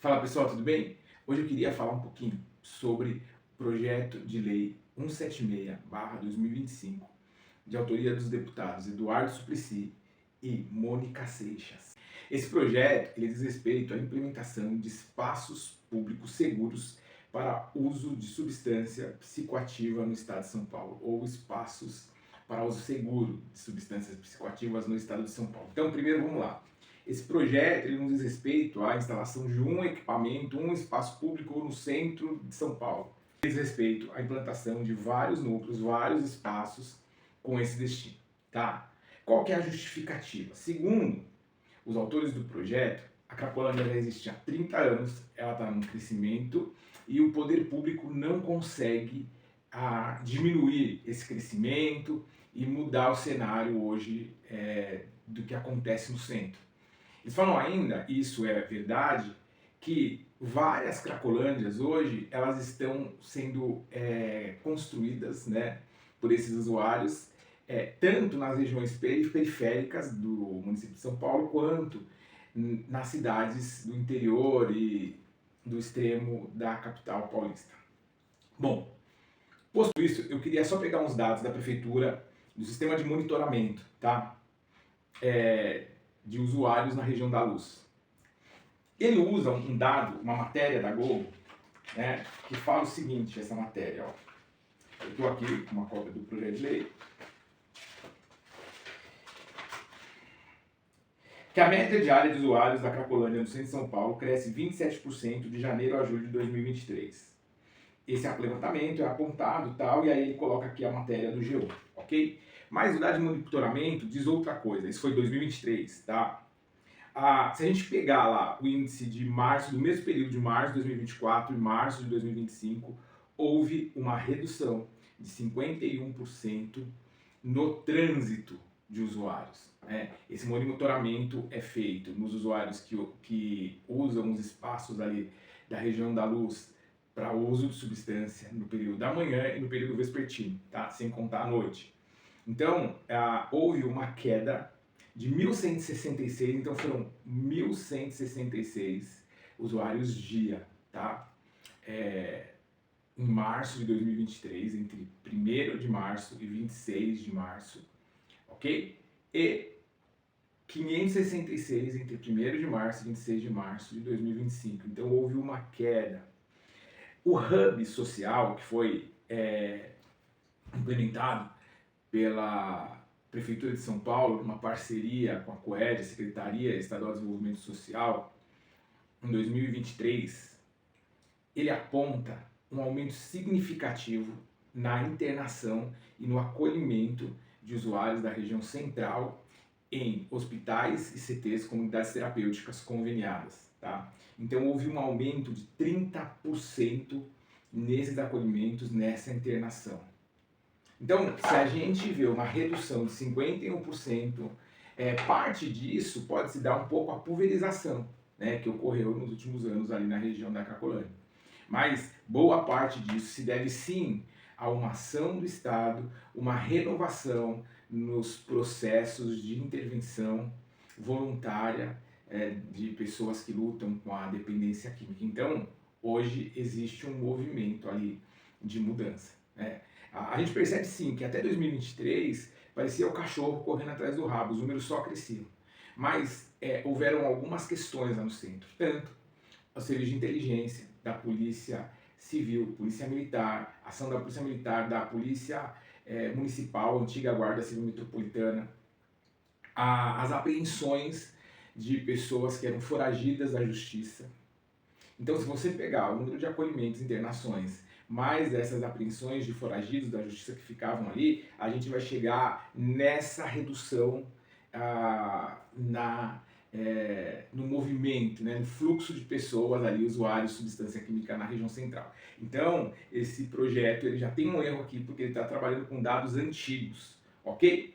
Fala pessoal, tudo bem? Hoje eu queria falar um pouquinho sobre o projeto de lei 176/2025, de autoria dos deputados Eduardo Suplicy e Mônica Seixas. Esse projeto ele diz respeito à implementação de espaços públicos seguros para uso de substância psicoativa no estado de São Paulo, ou espaços para uso seguro de substâncias psicoativas no estado de São Paulo. Então, primeiro vamos lá. Esse projeto ele nos diz respeito à instalação de um equipamento, um espaço público no centro de São Paulo. Diz respeito à implantação de vários núcleos, vários espaços com esse destino, tá? Qual que é a justificativa? Segundo os autores do projeto, a Cracolândia já existe há 30 anos, ela está num crescimento e o poder público não consegue diminuir esse crescimento e mudar o cenário hoje do que acontece no centro. Eles falam ainda, e isso é verdade, que várias Cracolândias hoje elas estão sendo construídas, né, por esses usuários, tanto nas regiões periféricas do município de São Paulo, quanto nas cidades do interior e do extremo da capital paulista. Bom, posto isso, eu queria só pegar uns dados da prefeitura, do sistema de monitoramento, tá? De usuários na região da Luz. Ele usa um dado, uma matéria da Globo, né, que fala o seguinte, essa matéria, ó. Eu estou aqui com uma cópia do projeto de lei. Que a média diária de usuários da Cracolândia no centro de São Paulo cresce 27% de janeiro a julho de 2023. Esse levantamento é apontado tal, e aí ele coloca aqui a matéria do G1, ok? Mas o dado de monitoramento diz outra coisa, isso foi 2023, tá? Se a gente pegar lá o índice de março, do mesmo período de março de 2024 e março de 2025, houve uma redução de 51% no trânsito de usuários. Esse monitoramento é feito nos usuários que usam os espaços ali da região da Luz para uso de substância no período da manhã e no período vespertino, tá? Sem contar a noite. Então, houve uma queda de 1.166, então foram 1.166 usuários dia, tá? Em março de 2023, entre 1º de março e 26 de março, ok? E 566 entre 1º de março e 26 de março de 2025, então houve uma queda. O Hub Social, que foi implementado pela Prefeitura de São Paulo, uma parceria com a COED, a Secretaria Estadual de Desenvolvimento Social, em 2023, ele aponta um aumento significativo na internação e no acolhimento de usuários da região central em hospitais e CTs, comunidades terapêuticas conveniadas, tá? Então houve um aumento de 30% nesses acolhimentos, nessa internação. Então, se a gente vê uma redução de 51%, parte disso pode se dar um pouco a pulverização, né, que ocorreu nos últimos anos ali na região da Cracolândia. Mas boa parte disso se deve sim a uma ação do Estado, uma renovação nos processos de intervenção voluntária de pessoas que lutam com a dependência química. Então, hoje existe um movimento ali de mudança, né? A gente percebe sim que até 2023 parecia o cachorro correndo atrás do rabo, os números só cresciam. Mas houveram algumas questões lá no centro, tanto o serviço de inteligência da Polícia Civil, Polícia Militar, ação da Polícia Militar, da Polícia Municipal, antiga Guarda Civil Metropolitana, as apreensões de pessoas que eram foragidas da justiça. Então, se você pegar o número de acolhimentos e internações, mais dessas apreensões de foragidos da justiça que ficavam ali, a gente vai chegar nessa redução no movimento, né, no fluxo de pessoas ali, usuários de substância química na região central. Então, esse projeto ele já tem um erro aqui, porque ele está trabalhando com dados antigos, ok?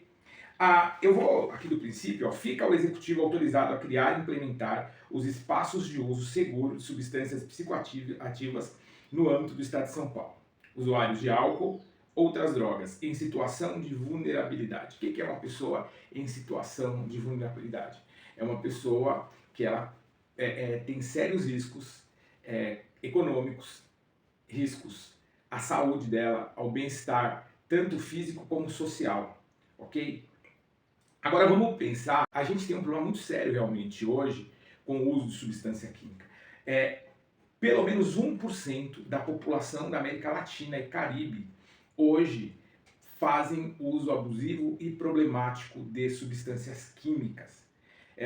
Eu vou aqui do princípio, ó, fica o executivo autorizado a criar e implementar os espaços de uso seguro de substâncias psicoativas no âmbito do Estado de São Paulo. Usuários de álcool, outras drogas, em situação de vulnerabilidade. O que é uma pessoa em situação de vulnerabilidade? É uma pessoa que ela tem sérios riscos econômicos, riscos à saúde dela, ao bem-estar, tanto físico como social, ok? Agora vamos pensar, a gente tem um problema muito sério realmente hoje com o uso de substância química. Pelo menos 1% da população da América Latina e Caribe hoje fazem uso abusivo e problemático de substâncias químicas.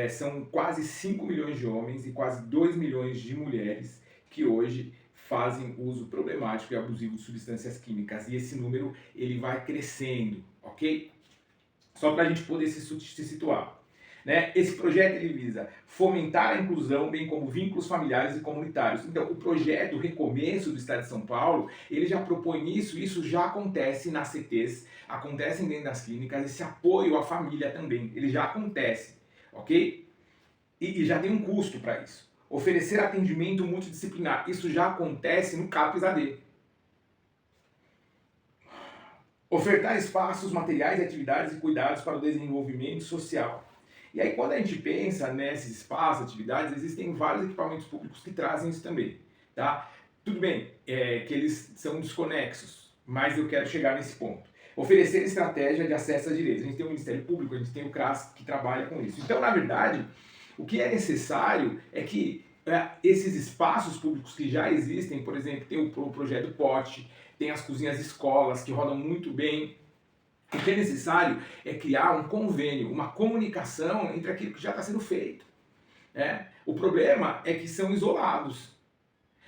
São quase 5 milhões de homens e quase 2 milhões de mulheres que hoje fazem uso problemático e abusivo de substâncias químicas. E esse número ele vai crescendo, ok? Só para a gente poder se situar. Né? Esse projeto ele visa fomentar a inclusão, bem como vínculos familiares e comunitários. Então, o projeto Recomeço do Estado de São Paulo, ele já propõe isso já acontece nas CTs, acontece dentro das clínicas, esse apoio à família também, ele já acontece, ok? E já tem um custo para isso. Oferecer atendimento multidisciplinar, isso já acontece no CAPS-AD. Ofertar espaços, materiais, atividades e cuidados para o desenvolvimento social. E aí, quando a gente pensa nesses espaços, atividades, existem vários equipamentos públicos que trazem isso também, tá? Tudo bem, que eles são desconexos, mas eu quero chegar nesse ponto. Oferecer estratégia de acesso a direitos. A gente tem o Ministério Público, a gente tem o CRAS que trabalha com isso. Então, na verdade, o que é necessário é que esses espaços públicos que já existem, por exemplo, tem o projeto POT, tem as cozinhas escolas que rodam muito bem. O que é necessário é criar um convênio, uma comunicação entre aquilo que já está sendo feito. O problema é que são isolados.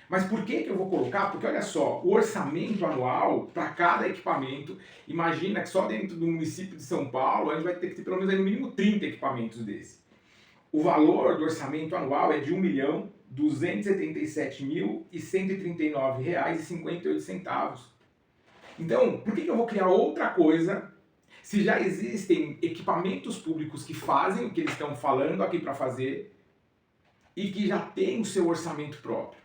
Mas por que eu vou colocar? Porque olha só, o orçamento anual para cada equipamento, imagina que só dentro do município de São Paulo a gente vai ter que ter pelo menos aí, no mínimo 30 equipamentos desse. O valor do orçamento anual é de R$ 1.277.139,58. Então, por que eu vou criar outra coisa se já existem equipamentos públicos que fazem o que eles estão falando aqui para fazer e que já tem o seu orçamento próprio?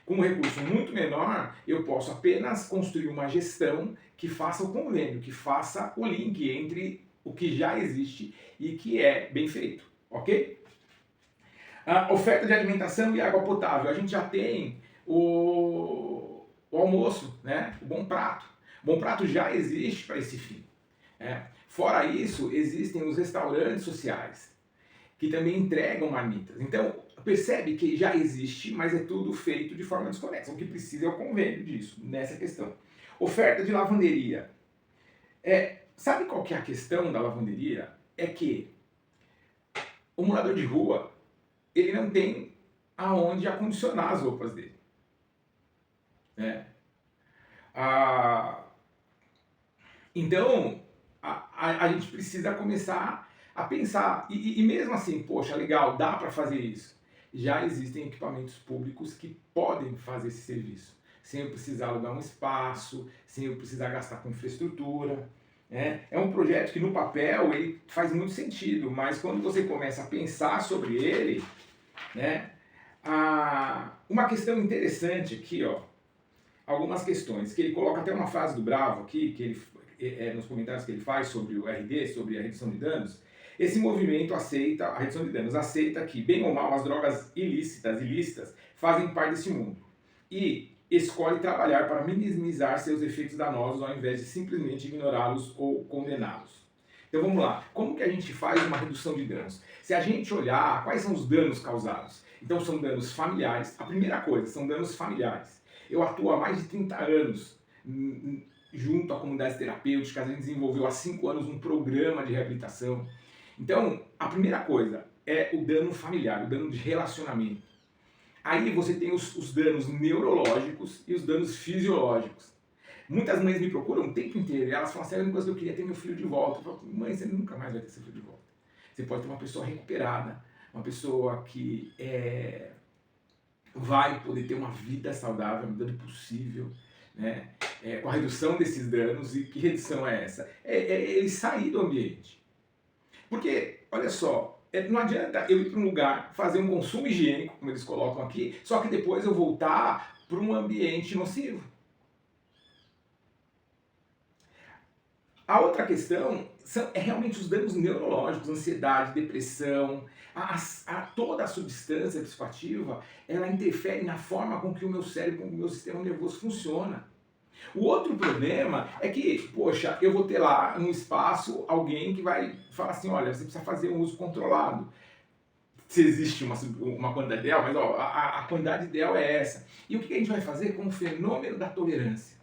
Com um recurso muito menor, eu posso apenas construir uma gestão que faça o convênio, que faça o link entre o que já existe e que é bem feito, ok? A oferta de alimentação e água potável. A gente já tem o almoço, né? O Bom Prato. O Bom Prato já existe para esse fim. Fora isso, existem os restaurantes sociais, que também entregam marmitas. Então, percebe que já existe, mas é tudo feito de forma desconexa. O que precisa é o convênio disso, nessa questão. Oferta de lavanderia. Sabe qual que é a questão da lavanderia? É que o morador de rua, ele não tem aonde acondicionar as roupas dele. Então, a gente precisa começar a pensar. E mesmo assim, poxa, legal, dá para fazer isso. Já existem equipamentos públicos que podem fazer esse serviço, sem eu precisar alugar um espaço, sem eu precisar gastar com infraestrutura. É um projeto que no papel ele faz muito sentido, mas quando você começa a pensar sobre ele, uma questão interessante aqui, ó, algumas questões, que ele coloca até uma frase do Bravo aqui, que ele, nos comentários que ele faz sobre o RD, sobre a redução de danos. Esse movimento aceita, a redução de danos, aceita que, bem ou mal, as drogas ilícitas, fazem parte desse mundo. E escolhe trabalhar para minimizar seus efeitos danosos ao invés de simplesmente ignorá-los ou condená-los. Então vamos lá, como que a gente faz uma redução de danos? Se a gente olhar quais são os danos causados, então são danos familiares. A primeira coisa, são danos familiares. Eu atuo há mais de 30 anos junto a comunidades terapêuticas, a gente desenvolveu há 5 anos um programa de reabilitação. Então, a primeira coisa é o dano familiar, o dano de relacionamento. Aí você tem os danos neurológicos e os danos fisiológicos. Muitas mães me procuram o tempo inteiro e elas falam assim, a única coisa que eu queria é ter meu filho de volta. Eu falo, mãe, você nunca mais vai ter seu filho de volta. Você pode ter uma pessoa recuperada, uma pessoa que vai poder ter uma vida saudável, a medida do possível, com a redução desses danos. E que redução é essa? Ele sair do ambiente. Porque, olha só, não adianta eu ir para um lugar, fazer um consumo higiênico, como eles colocam aqui, só que depois eu voltar para um ambiente nocivo. A outra questão é realmente os danos neurológicos, ansiedade, depressão, toda a substância psicoativa, ela interfere na forma com que o meu cérebro, com que o meu sistema nervoso funciona. O outro problema é que, poxa, eu vou ter lá no espaço alguém que vai falar assim, olha, você precisa fazer um uso controlado. Se existe uma quantidade ideal, mas ó, a quantidade ideal é essa. E o que a gente vai fazer com o fenômeno da tolerância?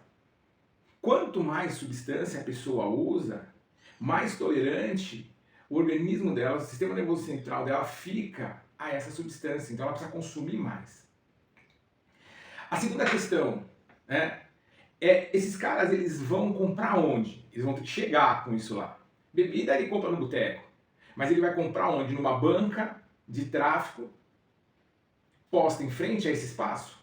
Quanto mais substância a pessoa usa, mais tolerante o organismo dela, o sistema nervoso central dela fica a essa substância. Então ela precisa consumir mais. A segunda questão, né? Esses caras, eles vão comprar onde? Eles vão ter que chegar com isso lá. Bebida ele compra no boteco, mas ele vai comprar onde? Numa banca de tráfico posta em frente a esse espaço?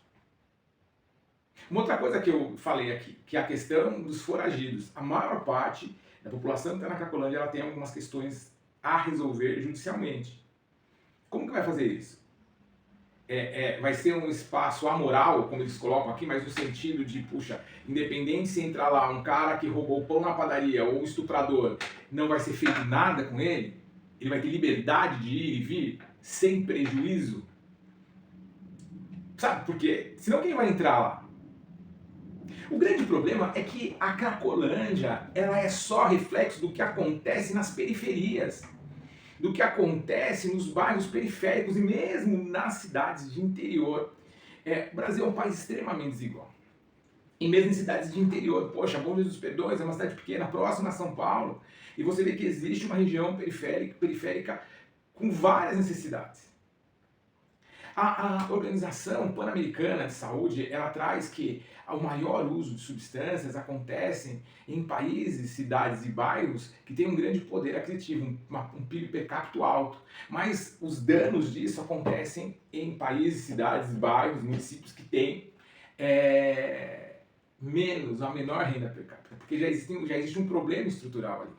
Uma outra coisa que eu falei aqui, que é a questão dos foragidos. A maior parte da população que está na Cracolândia, ela tem algumas questões a resolver judicialmente. Como que vai fazer isso? Vai ser um espaço amoral, como eles colocam aqui, mas no sentido de, puxa, independente se entrar lá um cara que roubou pão na padaria ou um estuprador, não vai ser feito nada com ele? Ele vai ter liberdade de ir e vir sem prejuízo? Sabe por quê? Senão quem vai entrar lá? O grande problema é que a Cracolândia, ela é só reflexo do que acontece nas periferias, do que acontece nos bairros periféricos e mesmo nas cidades de interior. O Brasil é um país extremamente desigual. E mesmo em cidades de interior, poxa, Bom Jesus dos Perdões é uma cidade pequena, próxima a São Paulo, e você vê que existe uma região periférica com várias necessidades. A Organização Pan-Americana de Saúde, ela traz que o maior uso de substâncias acontece em países, cidades e bairros que têm um grande poder aquisitivo, um PIB per capita alto. Mas os danos disso acontecem em países, cidades, bairros, municípios que têm a menor renda per capita, porque já existe um problema estrutural ali.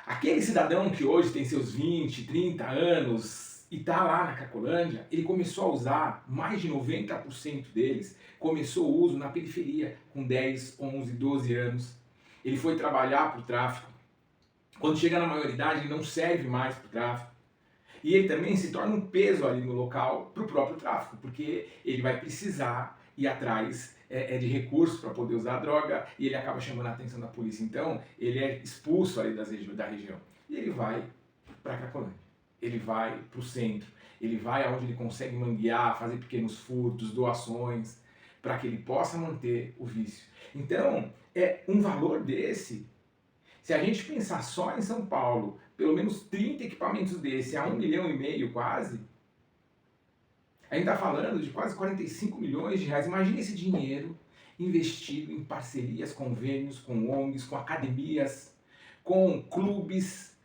Aquele cidadão que hoje tem seus 20, 30 anos e está lá na Cracolândia, ele começou a usar, mais de 90% deles, começou o uso na periferia, com 10, 11, 12 anos. Ele foi trabalhar para o tráfico. Quando chega na maioridade, ele não serve mais para o tráfico. E ele também se torna um peso ali no local para o próprio tráfico, porque ele vai precisar ir atrás de recursos para poder usar a droga e ele acaba chamando a atenção da polícia. Então, ele é expulso ali da região. E ele vai para a Cracolândia. Ele vai para o centro. Ele vai aonde ele consegue manguear, fazer pequenos furtos, doações, para que ele possa manter o vício. Então, um valor desse, se a gente pensar só em São Paulo, pelo menos 30 equipamentos desse a 1,5 milhão quase, a gente está falando de quase 45 milhões de reais. Imagina esse dinheiro investido em parcerias, convênios com ONGs, com academias, com clubes,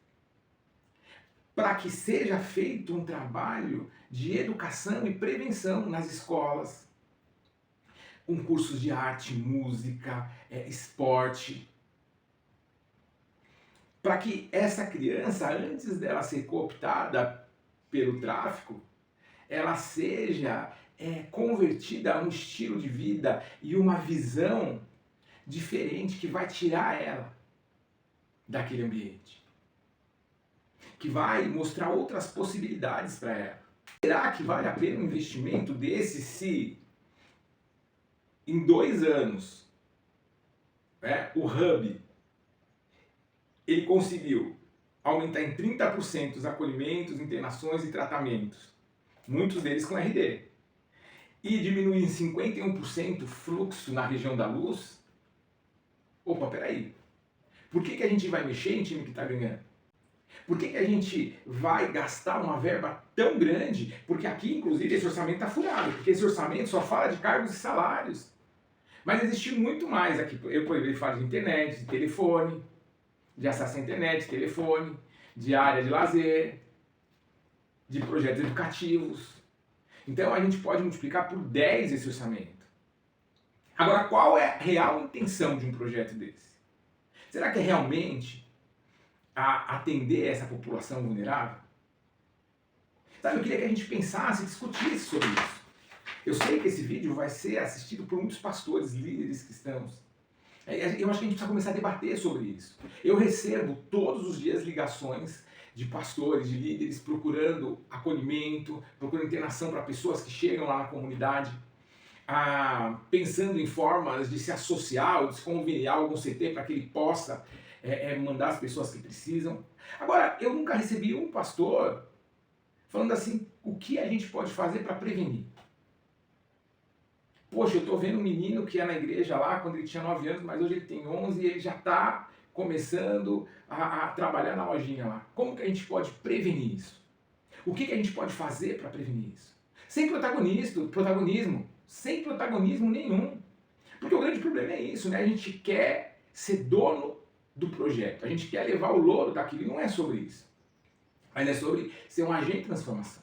para que seja feito um trabalho de educação e prevenção nas escolas, com cursos de arte, música, esporte, para que essa criança, antes dela ser cooptada pelo tráfico, ela seja convertida a um estilo de vida e uma visão diferente que vai tirar ela daquele ambiente, que vai mostrar outras possibilidades para ela. Será que vale a pena um investimento desse se em 2 anos o Hub ele conseguiu aumentar em 30% os acolhimentos, internações e tratamentos, muitos deles com RD, e diminuir em 51% o fluxo na região da luz? Opa, peraí. Por que a gente vai mexer em time que está ganhando? Por que a gente vai gastar uma verba tão grande? Porque aqui, inclusive, esse orçamento está furado, porque esse orçamento só fala de cargos e salários. Mas existe muito mais aqui. Eu poderia falar de internet, de telefone, de acesso à internet, telefone, de área de lazer, de projetos educativos. Então a gente pode multiplicar por 10 esse orçamento. Agora, qual é a real intenção de um projeto desse? Será que é realmente atender essa população vulnerável? Sabe, eu queria que a gente pensasse e discutisse sobre isso. Eu sei que esse vídeo vai ser assistido por muitos pastores, líderes cristãos. Eu acho que a gente precisa começar a debater sobre isso. Eu recebo todos os dias ligações de pastores, de líderes procurando acolhimento, procurando internação para pessoas que chegam lá na comunidade, pensando em formas de se associar ou de se conveniar algum CT para que ele possa mandar as pessoas que precisam. Agora, eu nunca recebi um pastor falando assim, o que a gente pode fazer para prevenir? Poxa, eu estou vendo um menino que é na igreja lá quando ele tinha 9 anos, mas hoje ele tem 11 e ele já está começando a trabalhar na lojinha lá. Como que a gente pode prevenir isso? O que a gente pode fazer para prevenir isso? Sem protagonismo, sem protagonismo nenhum. Porque o grande problema é isso, né? A gente quer ser dono do projeto, a gente quer levar o louro daquilo, e não é sobre isso. Mas é sobre ser um agente de transformação.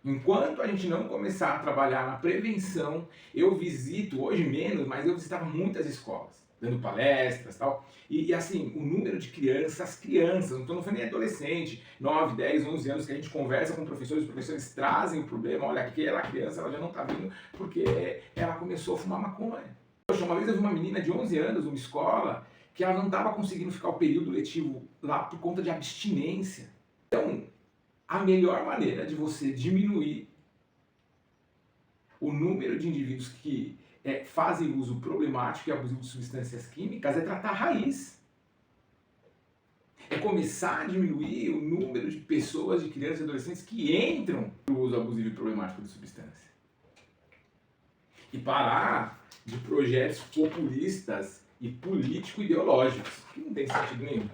Enquanto a gente não começar a trabalhar na prevenção, eu visito, hoje menos, mas eu visitava muitas escolas, dando palestras e tal. E assim, o número de crianças, não estou falando nem adolescente, 9, 10, 11 anos, que a gente conversa com professores, os professores trazem o problema, olha, aquela criança ela já não está vindo porque ela começou a fumar maconha. Poxa, uma vez eu vi uma menina de 11 anos, numa escola, que ela não estava conseguindo ficar o período letivo lá por conta de abstinência. Então, a melhor maneira de você diminuir o número de indivíduos que fazem uso problemático e abusivo de substâncias químicas é tratar a raiz. É começar a diminuir o número de pessoas, de crianças e adolescentes que entram no uso abusivo e problemático de substância. E parar de projetos populistas e político-ideológicos, que não tem sentido nenhum.